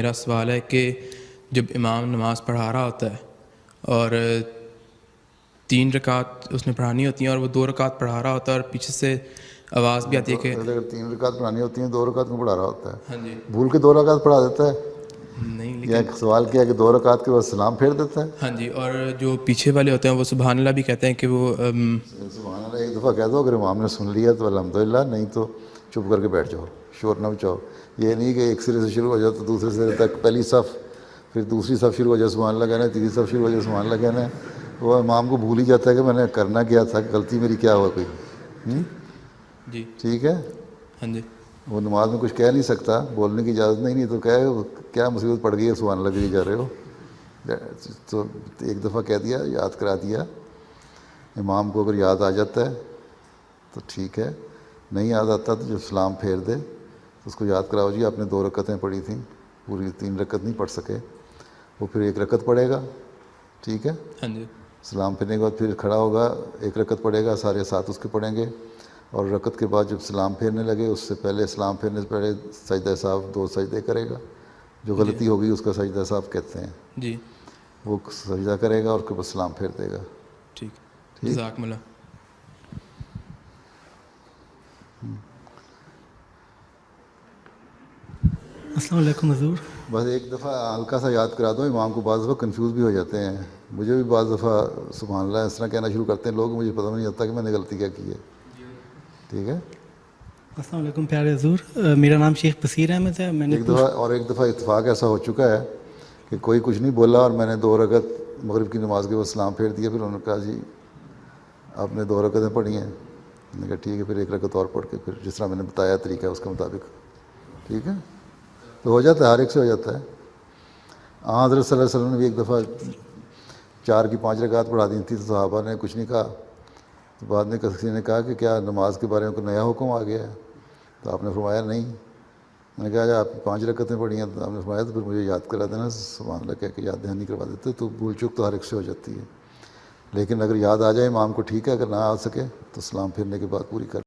میرا سوال ہے کہ جب امام نماز پڑھا رہا ہوتا ہے اور 3 رکعت اس نے پڑھانی ہوتی ہیں اور وہ 2 رکعت پڑھا رہا ہوتا ہے اور پیچھے سے آواز بھی آتی ہے کہ اگر 3 رکعت پڑھانی ہوتی ہیں 2 رکعت میں پڑھا رہا ہوتا ہے، ہاں جی بھول کے 2 رکعت پڑھا دیتا ہے، نہیں یا لیکن سوال کیا کہ 2 رکعت کے بعد سلام پھیر دیتا ہے؟ ہاں جی، اور جو پیچھے والے ہوتے ہیں وہ سبحان اللہ بھی کہتے ہیں کہ وہ سبحان اللہ ایک دفعہ کہہ دو، اگر امام نے سن لیا تو الحمدللہ، نہیں تو چپ کر کے بیٹھ جاؤ، شور نہ بچاؤ. یہ نہیں کہ ایک سرے سے شروع ہو جاؤ تو دوسرے سرے تک پہلی صف، پھر دوسری صف شروع ہو جائے سبحان اللہ کہنا ہے، تیسری صف شروع ہو جائے سبحان اللہ کہنا ہے. وہ امام کو بھول ہی جاتا ہے کہ میں نے کرنا کیا تھا، غلطی میری کیا ہوا کوئی. جی ٹھیک ہے، ہاں جی وہ نماز میں کچھ کہہ نہیں سکتا، بولنے کی اجازت نہیں تو کیا مصیبت پڑ گئی ہے سبحان اللہ کے لیے جا رہے ہو. تو ایک دفعہ کہہ دیا، یاد کرا دیا. امام کو اگر یاد آ جاتا ہے تو ٹھیک ہے، نہیں یاد آتا تو جب سلام پھیر دے تو اس کو یاد کراؤ جی آپ نے 2 رکعتیں پڑھی تھیں، پوری 3 رکعت نہیں پڑھ سکے. وہ پھر 1 رکعت پڑھے گا، ٹھیک ہے. ہاں جی سلام پھرنے کے بعد پھر کھڑا ہوگا، 1 رکعت پڑھے گا، سارے ساتھ اس کے پڑھیں گے. اور رکعت کے بعد جب سلام پھیرنے لگے اس سے پہلے، سلام پھیرنے سے پہلے سجدہ صاحب 2 سجدے کرے گا. جو جی غلطی ہوگی اس کا سجدہ صاحب کہتے ہیں. جی وہ سجدہ کرے گا اور اس کے بعد سلام پھیر دے گا. ٹھیک، ٹھیک. جزاکم اللہ. السلام علیکم حضور. بس ایک دفعہ ہلکا سا یاد کرا دو امام کو، بعض دفعہ کنفیوز بھی ہو جاتے ہیں. مجھے بھی بعض دفعہ سبحان اللہ اس طرح کہنا شروع کرتے ہیں لوگ، مجھے پتہ نہیں ہوتا کہ میں نے غلطی کیا کی ہے. ٹھیک ہے. السلام علیکم پیارے حضور، میرا نام شیخ بصیر احمد ہے. میں نے ایک دفعہ اتفاق ایسا ہو چکا ہے کہ کوئی کچھ نہیں بولا اور میں نے 2 رکعت مغرب کی نماز کے بعد سلام پھیر دیا. پھر انہوں نے کہا جی آپ نے 2 رکعتیں پڑھی ہیں. میں نے کہا ٹھیک ہے، پھر 1 رکعت اور پڑھ کے پھر جس طرح میں نے بتایا طریقہ اس کے مطابق. ٹھیک ہے، تو ہو جاتا ہے، ہر ایک سے ہو جاتا ہے. حضرت صلی اللہ علیہ وسلم نے بھی ایک دفعہ 4 کی 5 رکعت پڑھا دی تھی تو صحابہ نے کچھ نہیں کہا. تو بعد میں کسی نے کہا کہ کیا نماز کے بارے میں کوئی نیا حکم آ گیا ہے؟ تو آپ نے فرمایا نہیں. میں نے کہا آپ 5 رکعتیں پڑھی ہیں. تو آپ نے فرمایا تو پھر مجھے یاد کرا دینا، سبحان اللہ کہہ کے یاد دہانی کروا دیتے. تو بھول چک تو ہر ایک سے ہو جاتی ہے، لیکن اگر یاد آ جائے امام کو ٹھیک ہے، اگر نہ آ سکے تو سلام پھرنے کے بعد پوری کر